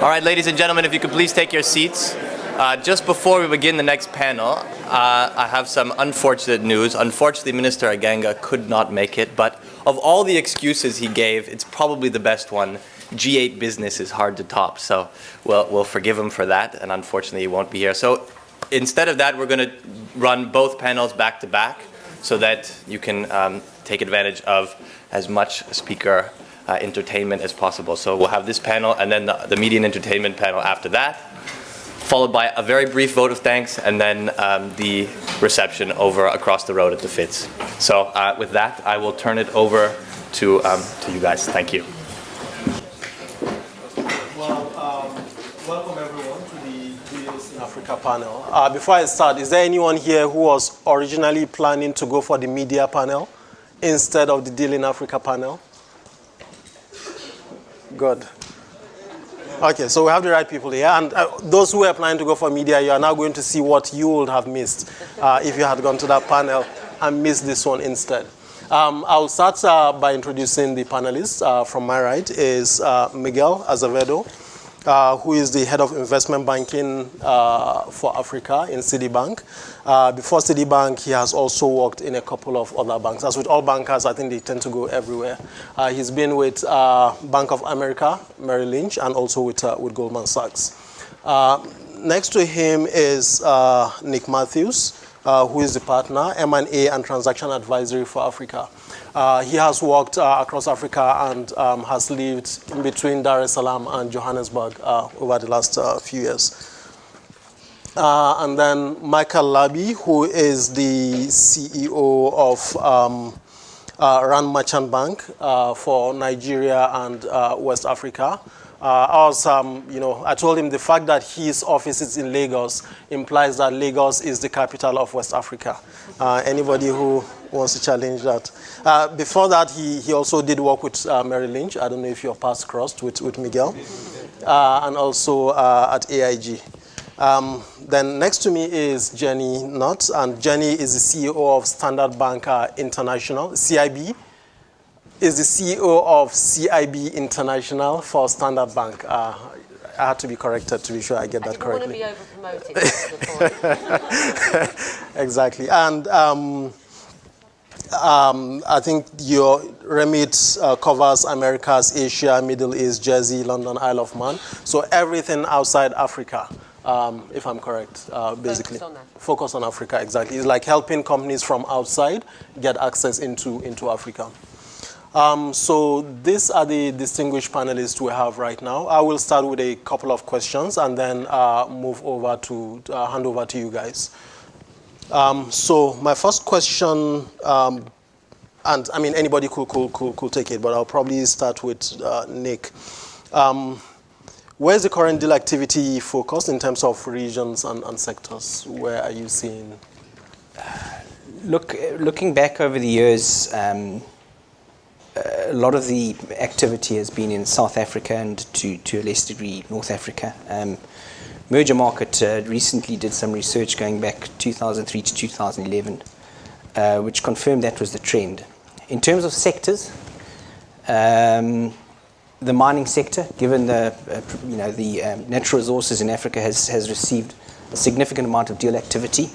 All right, ladies and gentlemen, if you could please take your seats. Just before we begin the next panel, I have some unfortunate news. Unfortunately, Minister Aganga could not make it, but of all the excuses he gave, it's probably the best one. G8 business is hard to top, so we'll forgive him for that, and unfortunately he won't be here. So instead of that, we're going to run both panels back to back so that you can take advantage of as much speaker entertainment as possible. So we'll have this panel and then the media and entertainment panel after that, followed by a very brief vote of thanks, and then the reception over across the road at the Fitz. So with that, I will turn it over to you guys. Thank you. Well, welcome everyone to the Deals in Africa panel. Before I start, is there anyone here who was originally planning to go for the media panel instead of the Deal in Africa panel? Good. Okay, so we have the right people here. And those who are planning to go for media, you are now going to see what you would have missed if you had gone to that panel and missed this one instead. I'll start by introducing the panelists. From my right is Miguel Azevedo, who is the head of investment banking for Africa in Citibank. Before Citibank, he has also worked in a couple of other banks. As with all bankers, I think they tend to go everywhere. He's been with Bank of America, Merrill Lynch, and also with Goldman Sachs. Next to him is Nick Matthews, who is the partner, M&A and Transaction Advisory for Africa. He has worked across Africa and has lived in between Dar es Salaam and Johannesburg over the last few years. And then Michael Larbie, who is the CEO of Rand Merchant Bank for Nigeria and West Africa. I told him the fact that his office is in Lagos implies that Lagos is the capital of West Africa. Anybody who wants to challenge that. Before that, he also did work with Merrill Lynch. I don't know if your paths crossed with Miguel. And also at AIG. Then next to me is Jenny Knott, and Jenny is the CEO of Standard Bank International, CIB. Is the CEO of CIB International for Standard Bank. I had to be corrected to be sure I get that correctly. I didn't want to be over-promoting. Exactly. And I think your remit covers Americas, Asia, Middle East, Jersey, London, Isle of Man. So everything outside Africa, if I'm correct, basically. Focus on that. Focus on Africa, exactly. It's like helping companies from outside get access into Africa. So these are the distinguished panelists we have right now. I will start with a couple of questions and then move over to hand over to you guys. So my first question, and I mean anybody could take it, but I'll probably start with Nick. Where's the current deal activity focused in terms of regions and sectors? Where are you seeing? Looking back over the years, a lot of the activity has been in South Africa and to a less degree North Africa. Merger Market recently did some research going back 2003 to 2011, which confirmed that was the trend. In terms of sectors, the mining sector, given the natural resources in Africa, has received a significant amount of deal activity.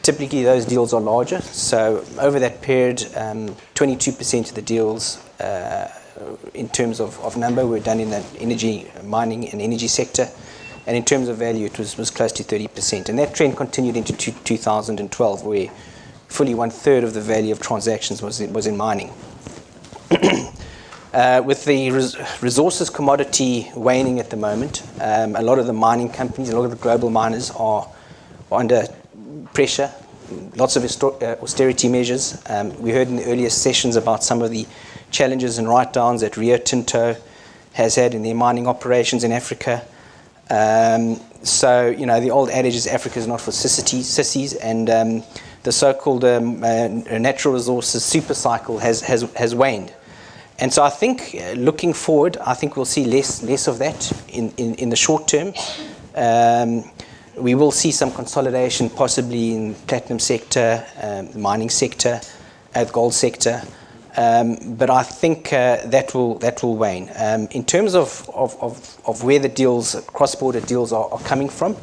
Typically, those deals are larger. So over that period, 22% of the deals in terms of number were done in the energy, mining and energy sector. And in terms of value, it was close to 30%. And that trend continued into 2012, where fully 1/3 of the value of transactions was in mining. With the resources commodity waning at the moment, a lot of the mining companies, a lot of the global miners are under pressure, lots of austerity measures. We heard in the earlier sessions about some of the challenges and write-downs that Rio Tinto has had in their mining operations in Africa. So, the old adage is Africa is not for sissies, and the so-called natural resources super cycle has waned. And so I think, looking forward, I think we'll see less of that in the short term. We will see some consolidation possibly in platinum sector, the mining sector, the gold sector. But I think that will wane. In terms of where the deals, cross-border deals are coming from,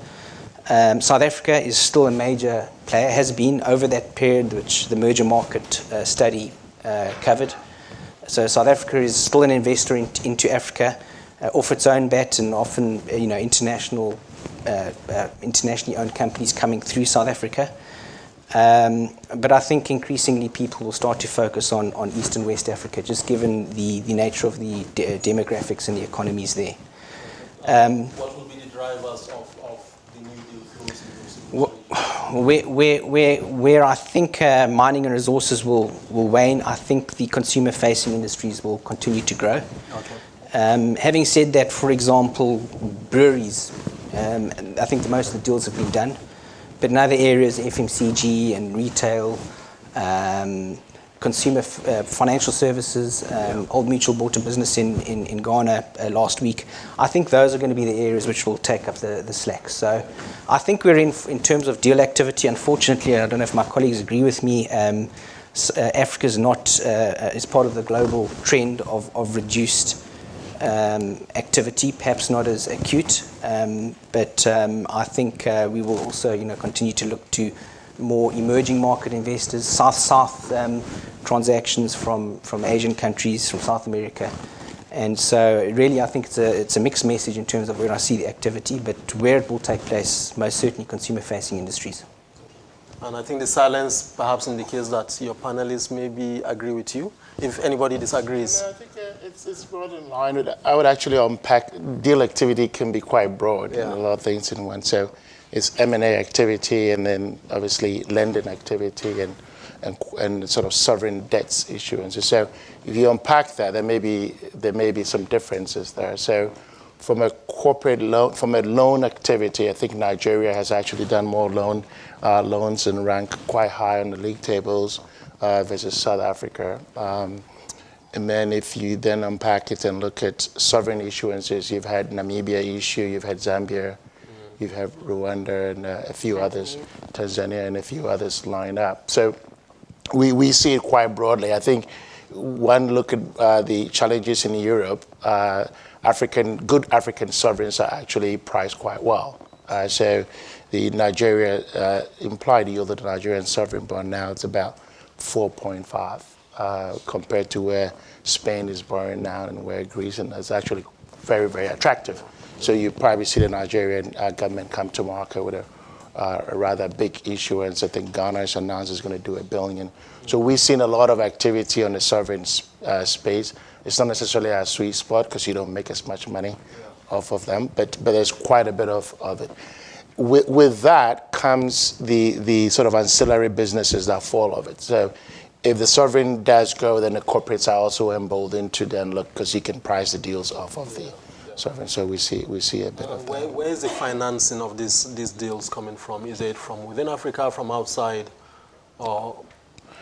South Africa is still a major player, has been over that period which the merger market study covered. So South Africa is still an investor into Africa off its own bat, and often internationally owned companies coming through South Africa. But I think increasingly people will start to focus on East and West Africa, just given the nature of the demographics and the economies there. What will be the drivers of the new deal flows? Where I think mining and resources will wane, I think the consumer-facing industries will continue to grow. Okay. Having said that, for example, breweries, I think most of the deals have been done. But in other areas, FMCG and retail, consumer financial services, Old Mutual bought a business in Ghana last week. I think those are going to be the areas which will take up the slack. So I think we're in terms of deal activity, unfortunately, I don't know if my colleagues agree with me, Africa is not, is part of the global trend of reduced activity, perhaps not as acute, but I think we will also, continue to look to more emerging market investors, South transactions from Asian countries, from South America, and so really I think it's a mixed message in terms of where I see the activity, but where it will take place, most certainly consumer-facing industries. And I think the silence perhaps indicates that your panelists maybe agree with you. If anybody disagrees. Yeah, I think it's broad in line with, I would actually unpack, deal activity can be quite broad, and a lot of things in one. So it's M&A activity, and then obviously lending activity, and sort of sovereign debts issuance. So if you unpack that, there may be some differences there. So from a corporate loan, from a loan activity, I think Nigeria has actually done more loans and rank quite high on the league tables versus South Africa. And then if you then unpack it and look at sovereign issuances, you've had Namibia issue, you've had Zambia, you've had Rwanda, and a few others, Tanzania, and a few others line up. So we see it quite broadly. I think one look at the challenges in Europe, good African sovereigns are actually priced quite well. So the Nigeria implied yield of the Nigerian sovereign bond now, it's about 4.5 compared to where Spain is borrowing now and where Greece, and it's actually very, very attractive. So you probably see the Nigerian government come to market with a rather big issuance. I think Ghana has announced it's going to do $1 billion. So we've seen a lot of activity on the sovereign space. It's not necessarily a sweet spot because you don't make as much money off of them, but there's quite a bit of it. With that comes the sort of ancillary businesses that fall of it. So if the sovereign does go, then the corporates are also emboldened to then look, because you can price the deals off of the sovereign. So we see a bit of that. Where is the financing of these deals coming from? Is it from within Africa, from outside, or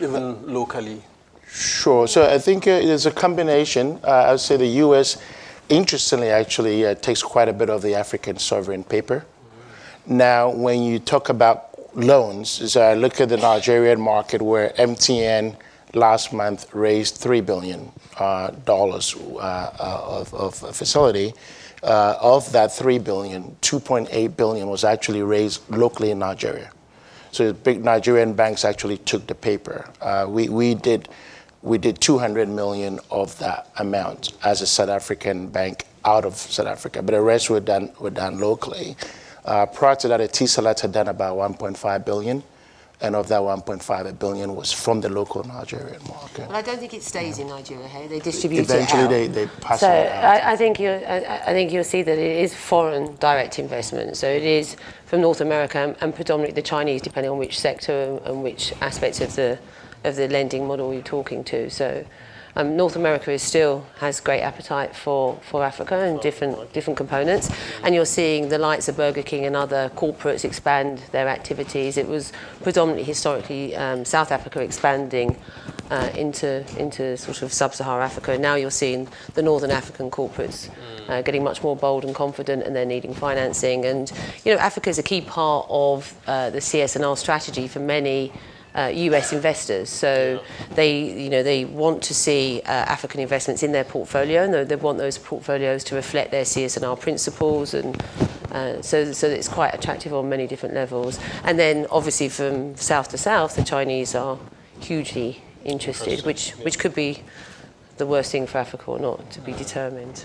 even locally? Sure. So I think there's a combination. I would say the U.S., interestingly, actually takes quite a bit of the African sovereign paper. Now, when you talk about loans, so I look at the Nigerian market where MTN last month raised $3 billion of a facility. Of that $3 billion, $2.8 billion was actually raised locally in Nigeria. So big Nigerian banks actually took the paper. We did $200 million of that amount as a South African bank out of South Africa, but the rest were done locally. Prior to that, Etisalat had done about $1.5 billion, and of that $1.5 billion was from the local Nigerian market. But I don't think it stays in Nigeria. Hey, they distribute Eventually it out. they pass so it out. I think you'll see that it is foreign direct investment. So it is from North America and predominantly the Chinese, depending on which sector and which aspects of the lending model you're talking to. So North America still has great appetite for Africa and different components, and you're seeing the likes of Burger King and other corporates expand their activities. It was predominantly historically South Africa expanding into sort of sub-Saharan Africa, and now you're seeing the Northern African corporates getting much more bold and confident, and they're needing financing. And Africa is a key part of the CS&R strategy for many US investors. So they want to see African investments in their portfolio, and they want those portfolios to reflect their CSR principles, and so it's quite attractive on many different levels. And then obviously from south to south, the Chinese are hugely interested, which could be the worst thing for Africa or not, to be determined.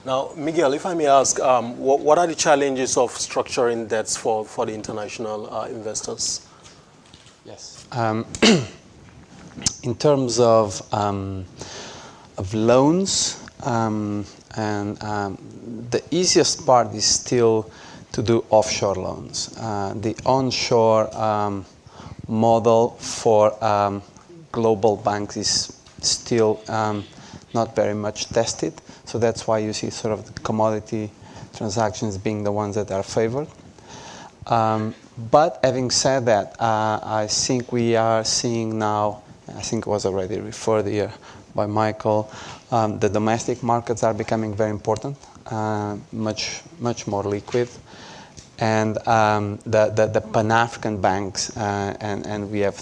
Now, Miguel, if I may ask, what are the challenges of structuring debts for the international investors? Yes. In terms of loans, the easiest part is still to do offshore loans. The onshore model for global banks is still not very much tested. So that's why you see sort of the commodity transactions being the ones that are favored. But having said that, I think we are seeing now, I think it was already referred here by Michael, the domestic markets are becoming very important, much more liquid. And the Pan-African banks, and we have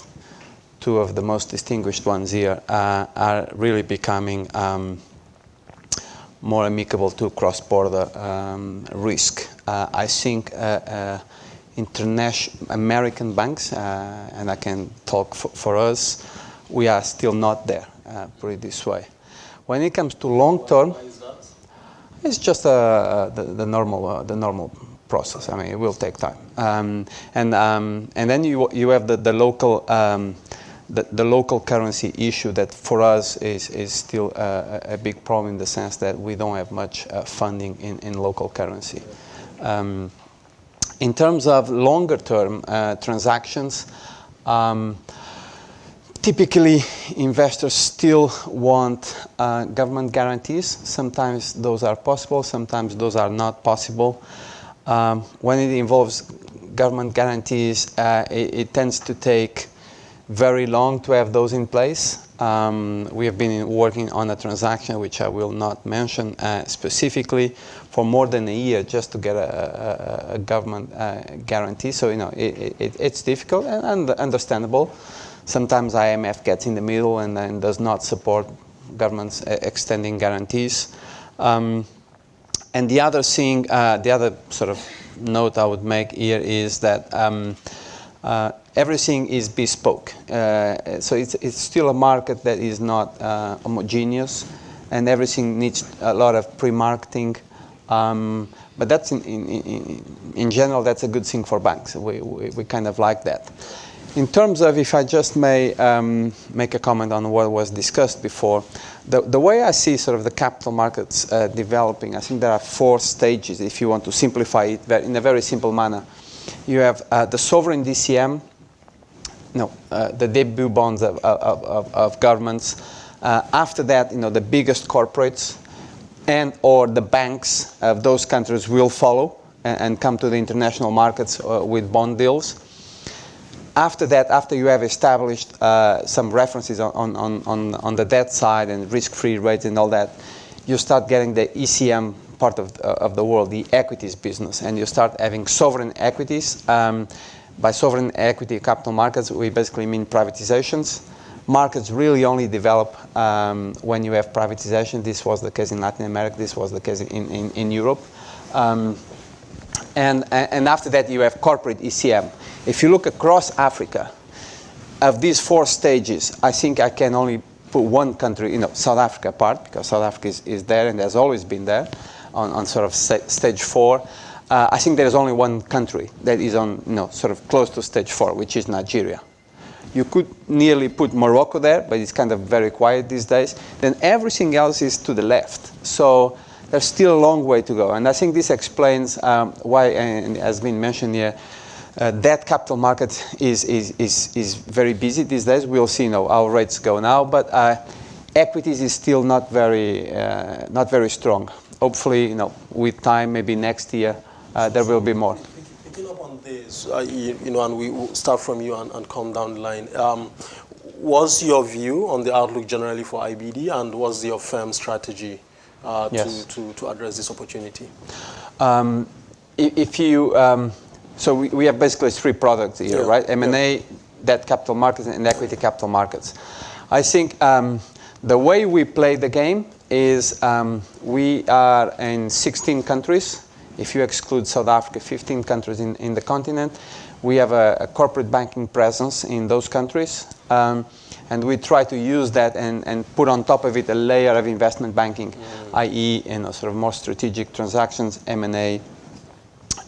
two of the most distinguished ones here, are really becoming more amicable to cross-border risk. I think international American banks, and I can talk for us, we are still not there, put it this way. When it comes to long term, it's just the normal process. I mean, it will take time, and then you have the local. The local currency issue that for us is still a big problem in the sense that we don't have much funding in local currency. In terms of longer term transactions, typically investors still want government guarantees. Sometimes those are possible, sometimes those are not possible. When it involves government guarantees, it tends to take very long to have those in place. We have been working on a transaction which I will not mention specifically for more than a year just to get a government guarantee. So it's difficult and understandable. Sometimes IMF gets in the middle and then does not support governments extending guarantees. And the other thing, the other sort of note I would make here is that everything is bespoke. So it's still a market that is not homogeneous, and everything needs a lot of pre-marketing. But that's in general, that's a good thing for banks. We kind of like that. In terms of, if I just may make a comment on what was discussed before, the way I see sort of the capital markets developing, I think there are 4 stages, if you want to simplify it in a very simple manner. You have the sovereign DCM, the debut bonds of governments. After that, the biggest corporates and or the banks of those countries will follow and come to the international markets with bond deals. After that, after you have established some references on the debt side and risk-free rates and all that, you start getting the ECM part of the world, the equities business, and you start having sovereign equities. By sovereign equity capital markets, we basically mean privatizations. Markets really only develop when you have privatization. This was the case in Latin America. This was the case in Europe. And after that, you have corporate ECM. If you look across Africa, of these 4 stages, I think I can only put one country, South Africa apart, because South Africa is there and has always been there on sort of stage 4. I think there is only one country that is on, sort of close to stage 4, which is Nigeria. You could nearly put Morocco there, but it's kind of very quiet these days. Then everything else is to the left. So there's still a long way to go. And I think this explains why, and has been mentioned here, debt capital market is very busy these days. We'll see how rates go now, but equities is still not very strong. Hopefully, with time, maybe next year, there will be more. Picking up on this, and we will start from you and come down the line. What's your view on the outlook generally for IBD, and what's your firm strategy to address this opportunity? If you so we have basically 3 products here, right? M&A, debt capital markets and equity capital markets. I think the way we play the game is we are in 16 countries. If you exclude South Africa, 15 countries in the continent. We have a corporate banking presence in those countries. And we try to use that and put on top of it a layer of investment banking, i.e. sort of more strategic transactions, M&A,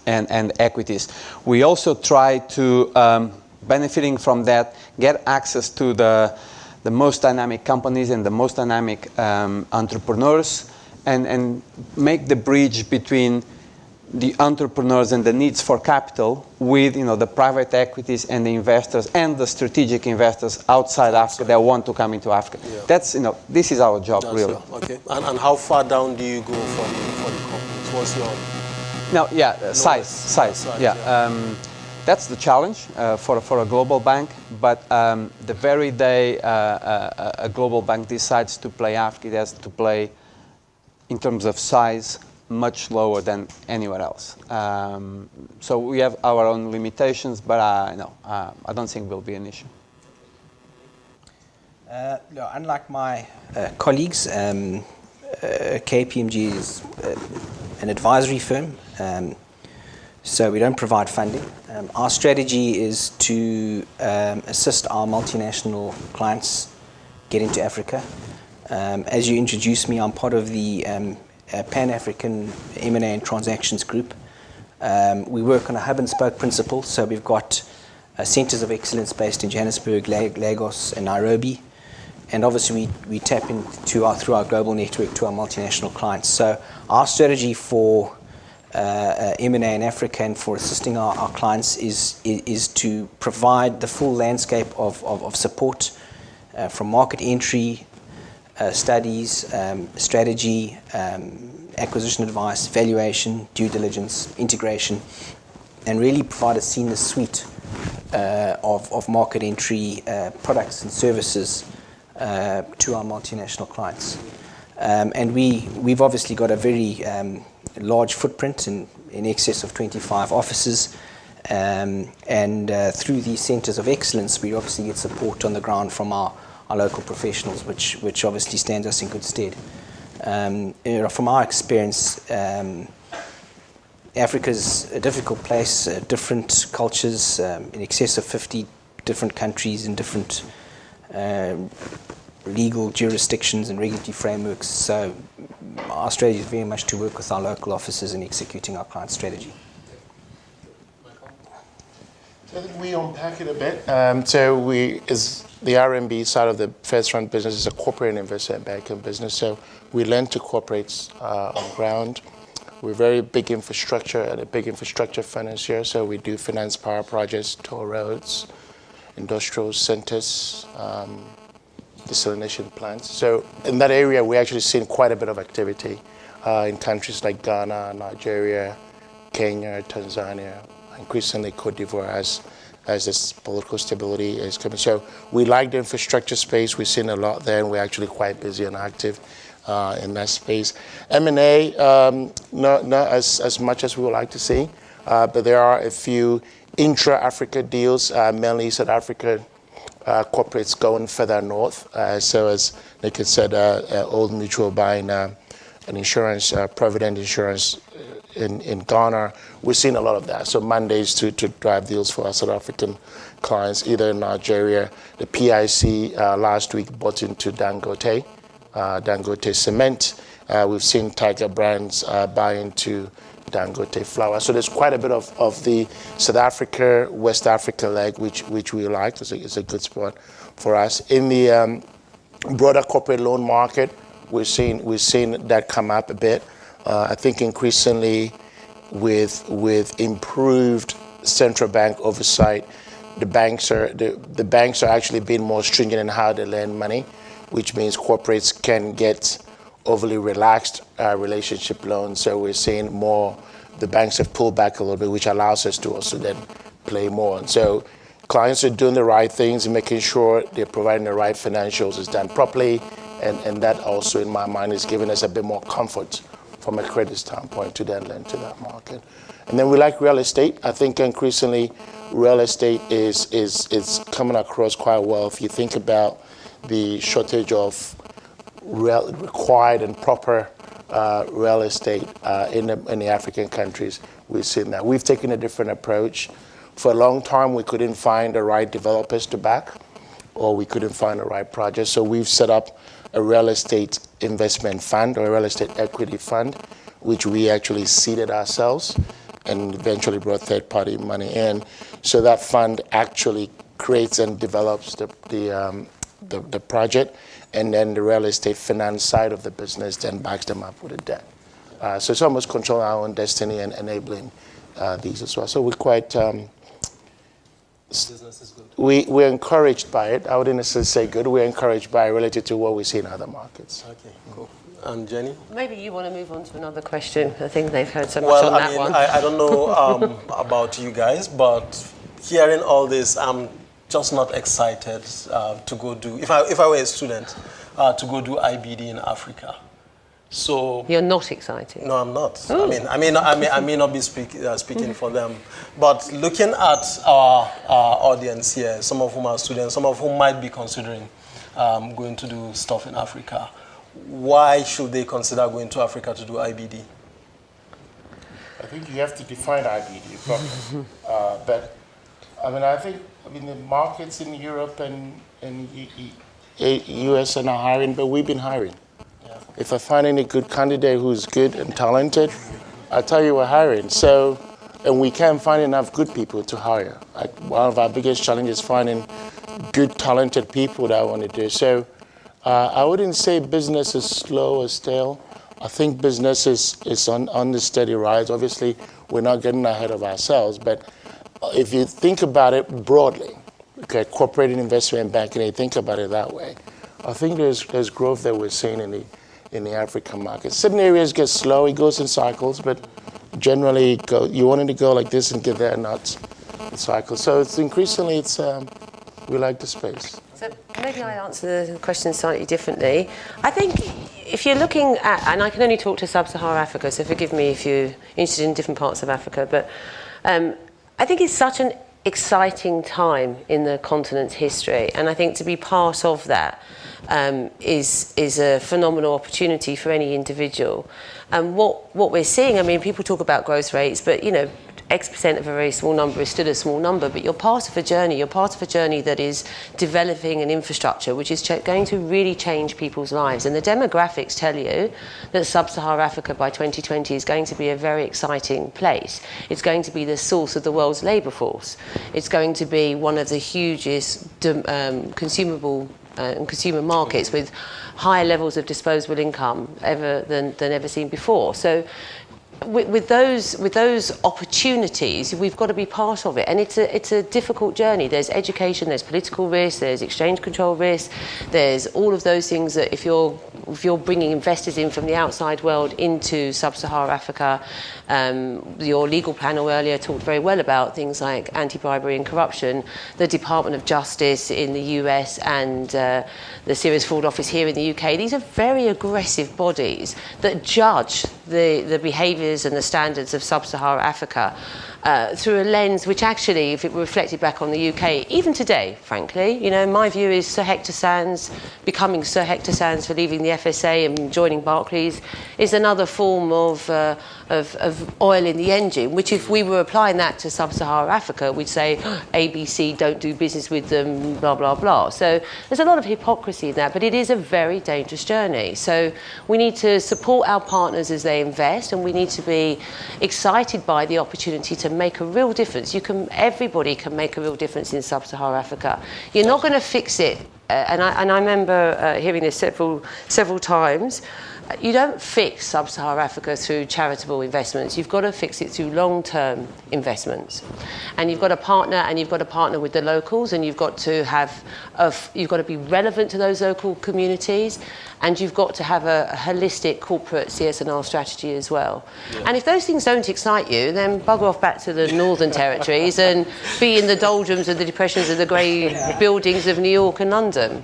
and equities. We also try to, benefiting from that, get access to the most dynamic companies and the most dynamic entrepreneurs, and make the bridge between the entrepreneurs and the needs for capital with the private equities and the investors and the strategic investors outside Africa that want to come into Africa. Yeah. That's this is our job. That's really. Okay. And how far down do you go for the companies? What's your size? Yeah. That's the challenge for a global bank. But the very day a global bank decides to play Africa, it has to play in terms of size much lower than anywhere else. So we have our own limitations, but I don't think it will be an issue. No, unlike my colleagues, KPMG is an advisory firm, so we don't provide funding. Our strategy is to assist our multinational clients get into Africa. As you introduced me, I'm part of the Pan-African M&A and Transactions Group. We work on a hub and spoke principle, so we've got centers of excellence based in Johannesburg, Lagos, and Nairobi. And obviously we tap into through our global network to our multinational clients. So our strategy for M&A in Africa and for assisting our clients is to provide the full landscape of support from market entry, studies, strategy, acquisition advice, valuation, due diligence, integration, and really provide a seamless suite of market entry products and services to our multinational clients. And we've obviously got a very large footprint in excess of 25 offices. And through these centers of excellence, we obviously get support on the ground from our local professionals, which obviously stands us in good stead. From our experience, Africa's a difficult place, different cultures, in excess of 50 different countries and different legal jurisdictions and regulatory frameworks. So our strategy is very much to work with our local offices in executing our client strategy. So I think we unpack it a bit. The RMB side of the First Fund business is a corporate and investment banking business. So we lend to corporates on ground. We're very big infrastructure and a big infrastructure financier. So we do finance power projects, toll roads, industrial centers, desalination plants. So in that area, we're actually seeing quite a bit of activity in countries like Ghana, Nigeria, Kenya, Tanzania, increasingly Cote d'Ivoire as this political stability is coming. So we like the infrastructure space. We've seen a lot there, and we're actually quite busy and active in that space. M&A, not as much as we would like to see, but there are a few intra-Africa deals, mainly South Africa corporates going further north. So as Nick had said, Old Mutual buying an insurance, Provident Insurance in Ghana. We're seeing a lot of that. So mandates to drive deals for our South African clients, either in Nigeria. The PIC last week bought into Dangote Cement. We've seen Tiger Brands buy into Dangote Flour. So there's quite a bit of the South Africa, West Africa leg, which we like. It's a good spot for us. In the broader corporate loan market, we've seen that come up a bit. I think increasingly with improved central bank oversight, the banks are actually being more stringent in how they lend money, which means corporates can get overly relaxed relationship loans. So we're seeing more, the banks have pulled back a little bit, which allows us to also then play more. And so clients are doing the right things and making sure they're providing the right financials is done properly. And that also, in my mind, is giving us a bit more comfort from a credit standpoint to then lend to that market. And then we like real estate. I think increasingly real estate is coming across quite well. If you think about the shortage of required and proper real estate in the African countries, we've seen that. We've taken a different approach. For a long time, we couldn't find the right developers to back, or we couldn't find the right projects. So we've set up a real estate investment fund or a real estate equity fund, which we actually seeded ourselves and eventually brought third-party money in. So that fund actually creates and develops the project, and then the real estate finance side of the business then backs them up with a debt. So it's almost controlling our own destiny and enabling these as well. So we're quite... Business is good. We're encouraged by it. I wouldn't necessarily say good. We're encouraged by it related to what we see in other markets. Okay, cool. And Jenny? Maybe you want to move on to another question. I think they've heard so much on that one. I don't know about you guys, but hearing all this, I'm just not excited to go do, if I were a student, to go do IBD in Africa. So you're not excited? No, I'm not. Ooh. I may not be speaking for them, but looking at our audience here, some of whom are students, some of whom might be considering going to do stuff in Africa, why should they consider going to Africa to do IBD? I think you have to define IBD properly. But I think the markets in Europe and US are not hiring, but we've been hiring. If I find any good candidate who's good and talented, I tell you we're hiring. So, and we can't find enough good people to hire. One of our biggest challenges is finding good, talented people that want to do. So, I wouldn't say business is slow or stale. I think business is on the steady rise. Obviously, we're not getting ahead of ourselves, but if you think about it broadly, okay, corporate investment banking, you think about it that way, I think there's growth that we're seeing in the African market. Certain areas get slow, it goes in cycles, but generally you wanted to go like this and get there, not in cycles. So it's increasingly, we like the space. So maybe I answer the question slightly differently. I think if you're looking at, and I can only talk to Sub-Saharan Africa, so forgive me if you're interested in different parts of Africa, but I think it's such an exciting time in the continent's history, and I think to be part of that is a phenomenal opportunity for any individual. And what we're seeing, people talk about growth rates, but X% of a very small number is still a small number, but you're part of a journey. You're part of a journey that is developing an infrastructure which is going to really change people's lives. And the demographics tell you that Sub-Saharan Africa by 2020 is going to be a very exciting place. It's going to be the source of the world's labour force. It's going to be one of the hugest consumable and consumer markets with higher levels of disposable income than ever seen before. So with those opportunities, we've got to be part of it, and it's a difficult journey. There's education, there's political risk, there's exchange control risk, there's all of those things that if you're bringing investors in from the outside world into Sub-Saharan Africa, your legal panel earlier talked very well about things like anti-bribery and corruption. The Department of Justice in the US and the Serious Fraud Office here in the UK, these are very aggressive bodies that judge the behaviours and the standards of Sub-Saharan Africa through a lens which actually, if it were reflected back on the UK, even today, frankly, my view is Sir Hector Sands, becoming Sir Hector Sands for leaving the FSA and joining Barclays, is another form of oil in the engine, which if we were applying that to Sub-Saharan Africa, we'd say, ABC, don't do business with them, blah, blah, blah. So there's a lot of hypocrisy in that, but it is a very dangerous journey. So we need to support our partners as they invest, and we need to be excited by the opportunity to make a real difference. Everybody can make a real difference in Sub-Saharan Africa. You're not going to fix it, and I remember hearing this several times. You don't fix Sub-Saharan Africa through charitable investments. You've got to fix it through long-term investments, and you've got to partner with the locals, and you've got to be relevant to those local communities, and you've got to have a holistic corporate CS&R strategy as well. Yeah. And if those things don't excite you, then bugger off back to the northern territories and be in the doldrums and the depressions of the grey buildings of New York and London.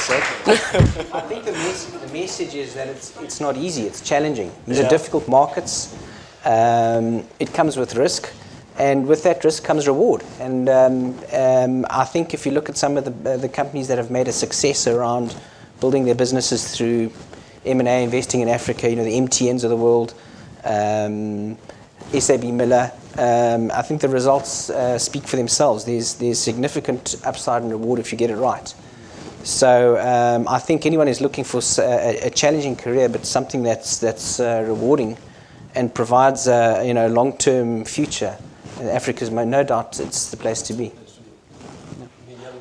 I think the message is that it's not easy, it's challenging. These are difficult markets. It comes with risk, and with that risk comes reward. And I think if you look at some of the companies that have made a success around building their businesses through M&A, investing in Africa, the MTNs of the world, SAB Miller, I think the results speak for themselves. There's significant upside and reward if you get it right. So I think anyone is looking for a challenging career, but something that's rewarding and provides a long-term future. Africa's no doubt it's the place to be.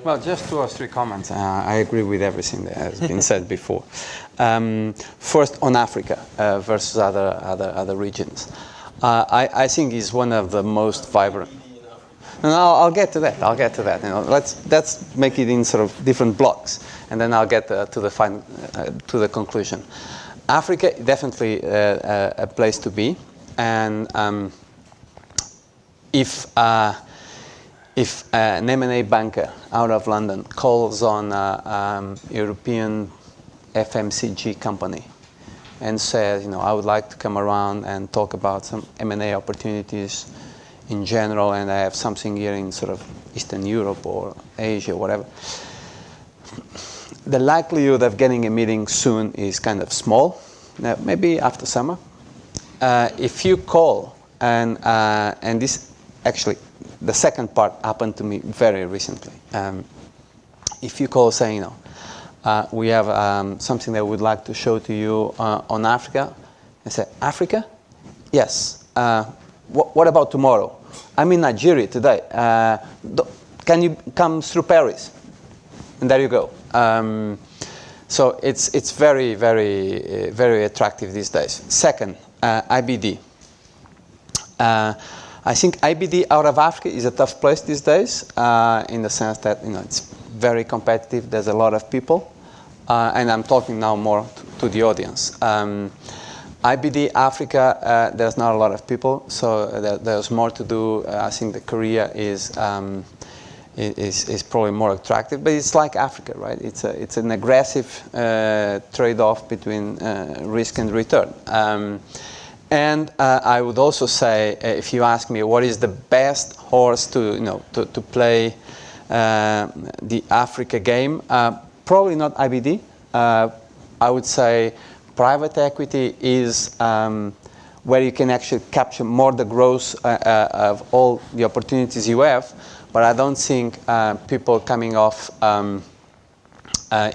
Well, just 2 or 3 comments. I agree with everything that has been said before. First, on Africa versus other regions. I think it's one of the most vibrant. And I'll get to that. Let's make it in sort of different blocks, and then I'll get to the conclusion. Africa definitely a place to be, and if an M&A banker out of London calls on a European FMCG company and says, I would like to come around and talk about some M&A opportunities in general, and I have something here in sort of Eastern Europe or Asia, whatever, the likelihood of getting a meeting soon is kind of small. Now, maybe after summer. If you call, and this actually, the second part happened to me very recently. If you call saying, we have something that we'd like to show to you on Africa, and say, Africa? Yes. What about tomorrow? I'm in Nigeria today. Can you come through Paris? And there you go. So it's very, very, very attractive these days. Second, IBD. I think IBD out of Africa is a tough place these days, in the sense that it's very competitive. There's a lot of people, and I'm talking now more to the audience. IBD Africa, there's not a lot of people, so there's more to do. I think the Korea is probably more attractive, but it's like Africa, right? It's an aggressive trade-off between risk and return. And I would also say, if you ask me what is the best horse to play the Africa game, probably not IBD. I would say private equity is where you can actually capture more the growth of all the opportunities you have. But I don't think people coming off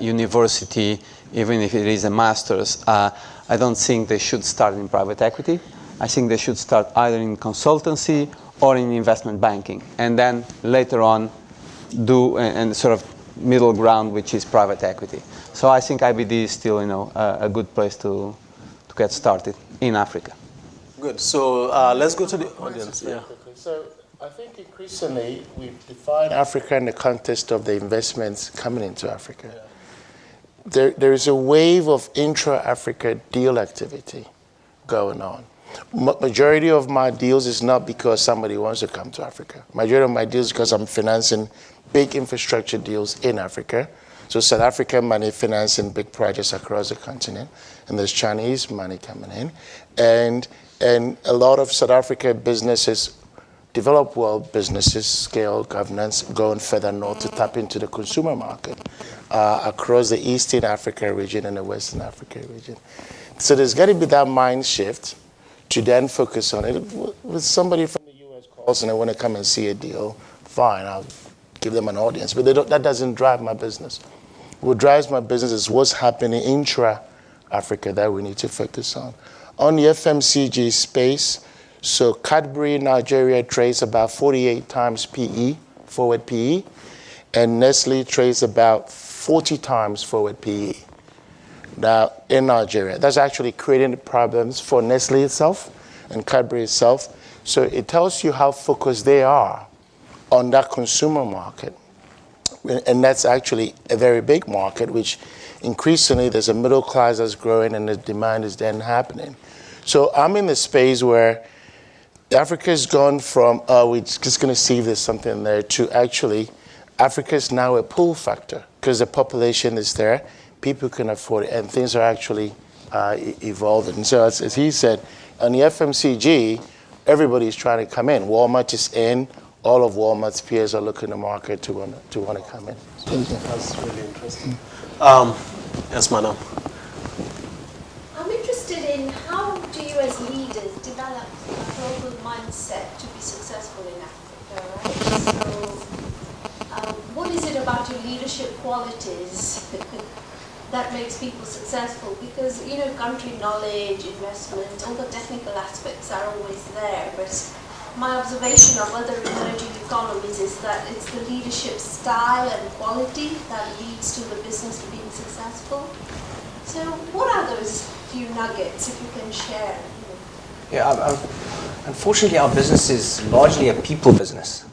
university, even if it is a master's, I don't think they should start in private equity. I think they should start either in consultancy or in investment banking, and then later on do and sort of middle ground, which is private equity. So I think IBD is still a good place to get started in Africa. Good. So let's go to the audience. Yeah. So I think increasingly we've defined Africa in the context of the investments coming into Africa. Yeah. There is a wave of intra-Africa deal activity going on. Majority of my deals is not because somebody wants to come to Africa. Majority of my deals is because I'm financing big infrastructure deals in Africa. So South African money financing big projects across the continent, and there's Chinese money coming in, and a lot of South Africa businesses, developed world businesses, scale governance, going further north to tap into the consumer market across the Eastern Africa region and the Western Africa region. So there's got to be that mind shift to then focus on it. With somebody from the US calls and they want to come and see a deal, fine, I'll give them an audience. But that doesn't drive my business. What drives my business is what's happening intra-Africa that we need to focus on. On the FMCG space, so Cadbury Nigeria trades about 48 times PE, forward PE, and Nestle trades about 40 times forward PE. Now, in Nigeria, that's actually creating problems for Nestle itself and Cadbury itself. So it tells you how focused they are on that consumer market. And that's actually a very big market, which increasingly there's a middle class that's growing and the demand is then happening. So I'm in the space where Africa's gone from, we're just going to see if there's something there, to actually Africa is now a pull factor because the population is there, people can afford it, and things are actually evolving. So as he said, on the FMCG, everybody's trying to come in. Walmart is in. All of Walmart's peers are looking to market to want to come in. That's really interesting. Yes, madam. I'm interested in how do you as leaders develop a global mindset to be successful in Africa, right? So what is it about your leadership qualities that makes people successful? Because, you know, country knowledge, investment, all the technical aspects are always there, but my observation of other emerging economies is that it's the leadership style and quality that leads to the business being successful. So what are those few nuggets, if you can share? Yeah, unfortunately, our business is largely a people business.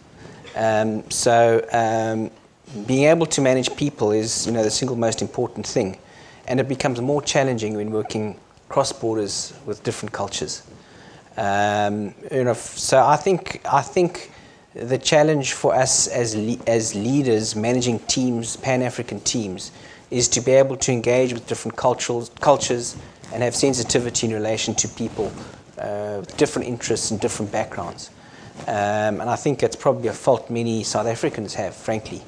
Being able to manage people is, the single most important thing, and it becomes more challenging when working cross borders with different cultures. So I think the challenge for us as leaders managing teams, Pan-African teams, is to be able to engage with different cultures and have sensitivity in relation to people with different interests and different backgrounds. And I think that's probably a fault many South Africans have, frankly,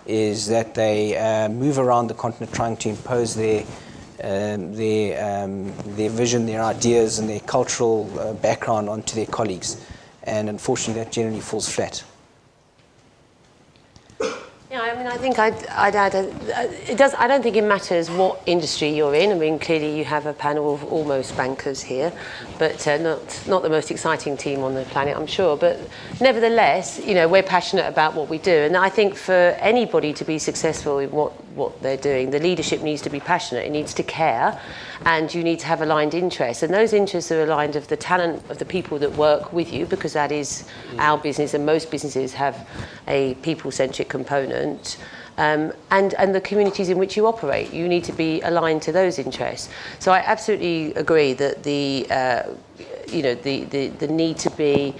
is that they move around the continent trying to impose their vision, their ideas, and their cultural background onto their colleagues. And unfortunately, that generally falls flat. Yeah, I mean, I think I'd add, I don't think it matters what industry you're in. I mean, clearly you have a panel of almost bankers here, but not the most exciting team on the planet, I'm sure. But nevertheless, we're passionate about what we do. And I think for anybody to be successful in what they're doing, the leadership needs to be passionate, it needs to care, and you need to have aligned interests. And those interests are aligned of the talent of the people that work with you, because that is our business, and most businesses have a people-centric component. And the communities in which you operate, you need to be aligned to those interests. So I absolutely agree that the need to be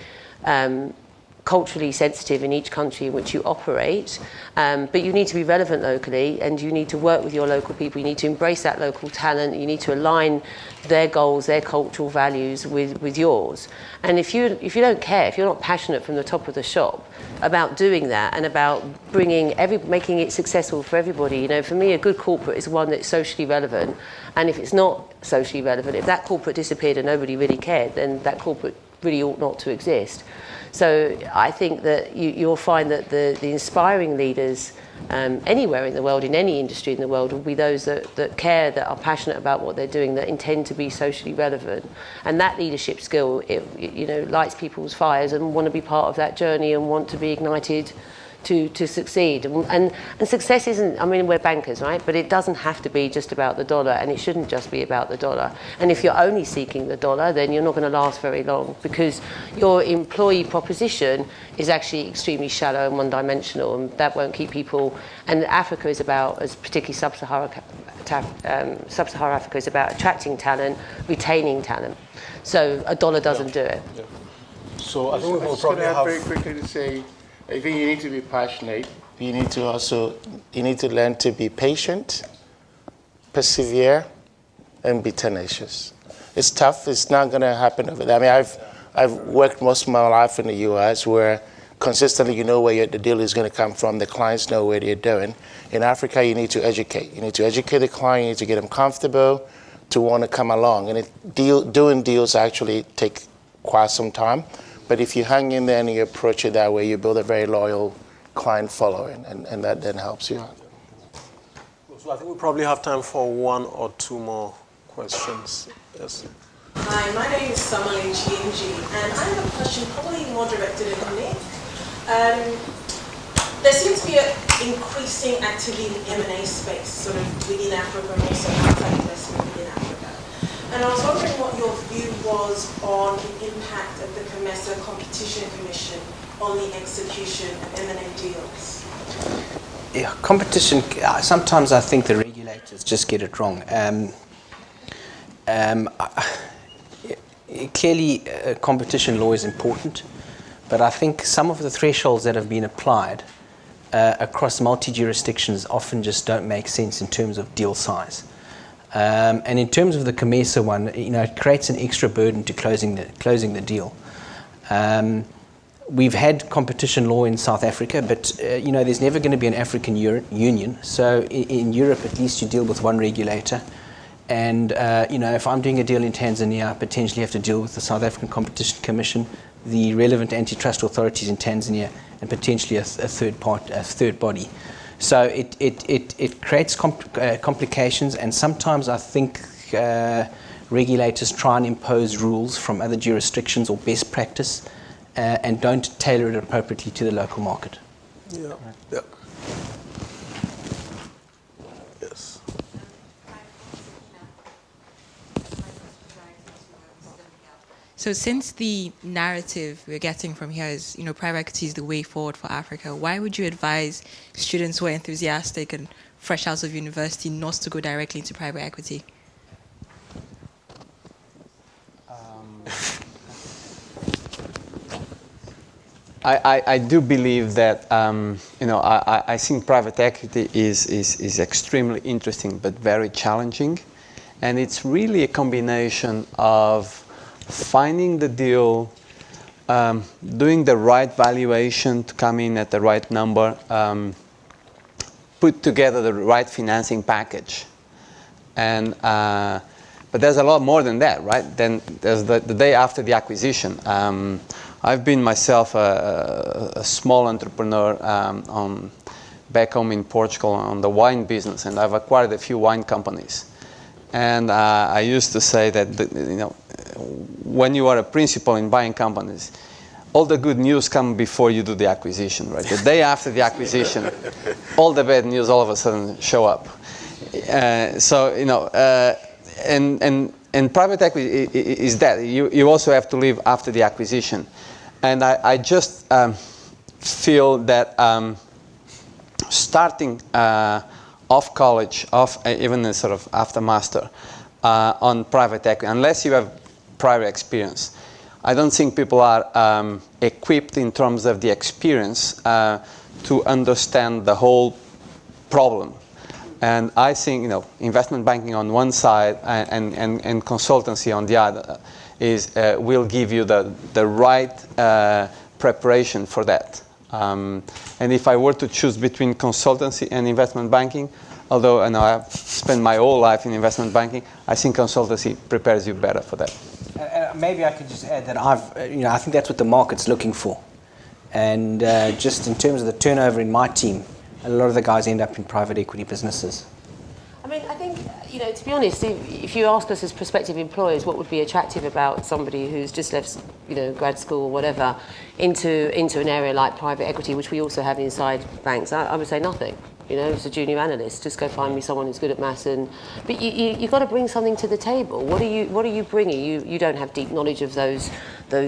culturally sensitive in each country in which you operate, but you need to be relevant locally, and you need to work with your local people. You need to embrace that local talent. You need to align their goals, their cultural values with yours. And if you don't care, if you're not passionate from the top of the shop about doing that and about making it successful for everybody, for me, a good corporate is one that's socially relevant. And if it's not socially relevant, if that corporate disappeared and nobody really cared, then that corporate really ought not to exist. So I think that you'll find that the inspiring leaders anywhere in the world, in any industry in the world, will be those that care, that are passionate about what they're doing, that intend to be socially relevant. And that leadership skill, lights people's fires and want to be part of that journey and want to be ignited to succeed. And success isn't, we're bankers, right? But it doesn't have to be just about the dollar, and it shouldn't just be about the dollar. And if you're only seeking the dollar, then you're not going to last very long, because your employee proposition is actually extremely shallow and one-dimensional, and that won't keep people. And Africa is about, as particularly Sub-Saharan Africa is about attracting talent, retaining talent. So a dollar doesn't do it. Yeah. So I think we will probably have very quickly to say, I think you need to be passionate. You need to learn to be patient, persevere, and be tenacious. It's tough. It's not going to happen over there. I've worked most of my life in the U.S. where consistently you know where the deal is going to come from. The clients know where they're doing. In Africa, you need to educate. You need to educate the client. You need to get them comfortable to want to come along. And doing deals actually take quite some time. But if you hang in there and you approach it that way, you build a very loyal client following, and that then helps you. So I think we probably have time for one or two more questions. Yes. Hi, my name is Samalin Chienji, and I have a question probably more directed at Nick. There seems to be an increasing activity in the M&A space, sort of within Africa and also outside investment within Africa. And I was wondering what your view was on the impact of the COMESA Competition Commission on the execution of M&A deals. Yeah, competition, sometimes I think the regulators just get it wrong. Clearly, competition law is important, but I think some of the thresholds that have been applied across multi-jurisdictions often just don't make sense in terms of deal size. And in terms of the COMESA one, it creates an extra burden to closing the deal. We've had competition law in South Africa, but there's never going to be an African Union. So in Europe, at least you deal with one regulator. And if I'm doing a deal in Tanzania, I potentially have to deal with the South African Competition Commission, the relevant antitrust authorities in Tanzania, and potentially a third body. So it creates complications, and sometimes I think regulators try and impose rules from other jurisdictions or best practice and don't tailor it appropriately to the local market. Yeah. Yeah. Yes. So since the narrative we're getting from here is, private equity is the way forward for Africa, why would you advise students who are enthusiastic and fresh out of university not to go directly into private equity? I do believe that I think private equity is extremely interesting but very challenging, and it's really a combination of finding the deal, doing the right valuation to come in at the right number, put together the right financing package, and but there's a lot more than that, right? Then there's the day after the acquisition. I've been myself a small entrepreneur back home in Portugal on the wine business, and I've acquired a few wine companies. And I used to say that when you are a principal in buying companies, all the good news come before you do the acquisition, right? The day after the acquisition, all the bad news all of a sudden show up. And private equity is that. You also have to live after the acquisition. And I just feel that starting off college, even a sort of after master, on private equity, unless you have prior experience, I don't think people are equipped in terms of the experience to understand the whole problem. And I think investment banking on one side and consultancy on the other will give you the right preparation for that. And if I were to choose between consultancy and investment banking, although I've spent my whole life in investment banking, I think consultancy prepares you better for that. Maybe I could just add that I think that's what the market's looking for. And just in terms of the turnover in my team, a lot of the guys end up in private equity businesses. I mean, I think, to be honest, if you ask us as prospective employers what would be attractive about somebody who's just left, grad school or whatever, into an area like private equity, which we also have inside banks, I would say nothing. As a junior analyst, just go find me someone who's good at maths. But you've got to bring something to the table. What are you bringing? You don't have deep knowledge of those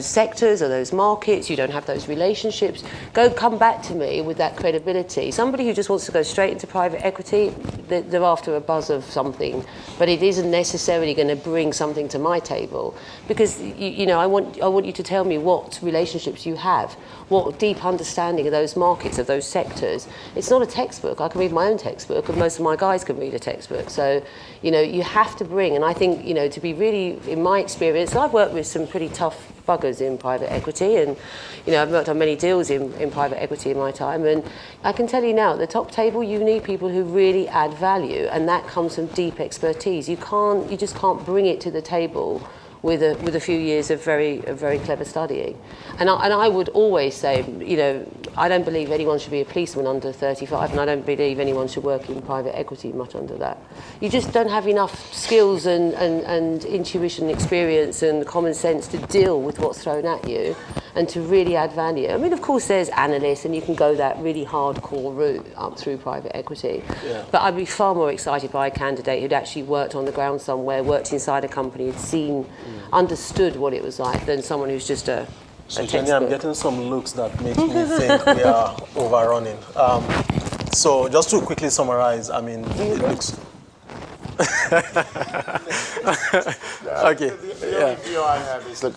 sectors or those markets. You don't have those relationships. Come back to me with that credibility. Somebody who just wants to go straight into private equity, they're after a buzz of something, but it isn't necessarily going to bring something to my table, because I want you to tell me what relationships you have, what deep understanding of those markets, of those sectors. It's not a textbook. I can read my own textbook, and most of my guys can read a textbook. So, you have to bring, and I think, to be really, in my experience, I've worked with some pretty tough buggers in private equity, and I've worked on many deals in private equity in my time, and I can tell you now, at the top table, you need people who really add value, and that comes from deep expertise. You just can't bring it to the table with a few years of very clever studying. And I would always say, I don't believe anyone should be a policeman under 35, and I don't believe anyone should work in private equity much under that. You just don't have enough skills and intuition, experience and common sense to deal with what's thrown at you and to really add value. I mean, of course, there's analysts, and you can go that really hardcore route up through private equity. Yeah. But I'd be far more excited by a candidate who'd actually worked on the ground somewhere, worked inside a company, had seen, understood what it was like, than someone who's just a Jenny, I'm getting some looks that make me think we are overrunning. So just to quickly summarize, I mean, it looks... Okay. The only view I have is, look,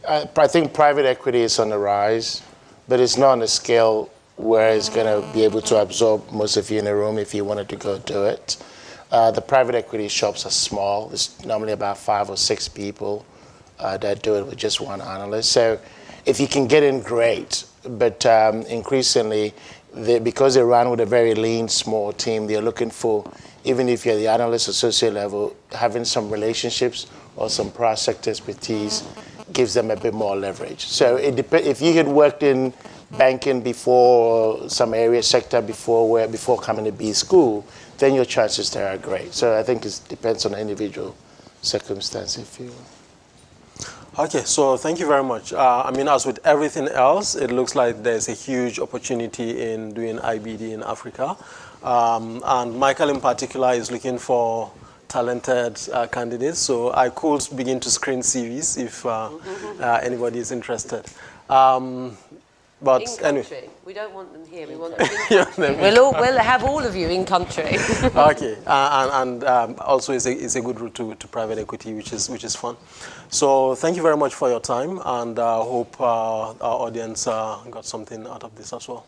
I think private equity is on the rise, but it's not on a scale where it's going to be able to absorb most of you in a room if you wanted to go do it. The private equity shops are small. It's normally about 5 or 6 people that do it with just one analyst. So if you can get in, great. But increasingly, because they run with a very lean, small team, they're looking for, even if you're the analyst associate level, having some relationships or some product sector expertise gives them a bit more leverage. So if you had worked in banking before, some area sector before coming to B school, then your chances there are great. So I think it depends on the individual circumstance, if you. Okay, so thank you very much. I mean, as with everything else, it looks like there's a huge opportunity in doing IBD in Africa. And Michael in particular is looking for talented candidates. So I could begin to screen CVs if anybody is interested. But in anyway. country. We don't want them here. We want them in country. We'll have all of you in country. Okay, and also it's a good route to private equity, which is fun. So thank you very much for your time, and I hope our audience got something out of this as well.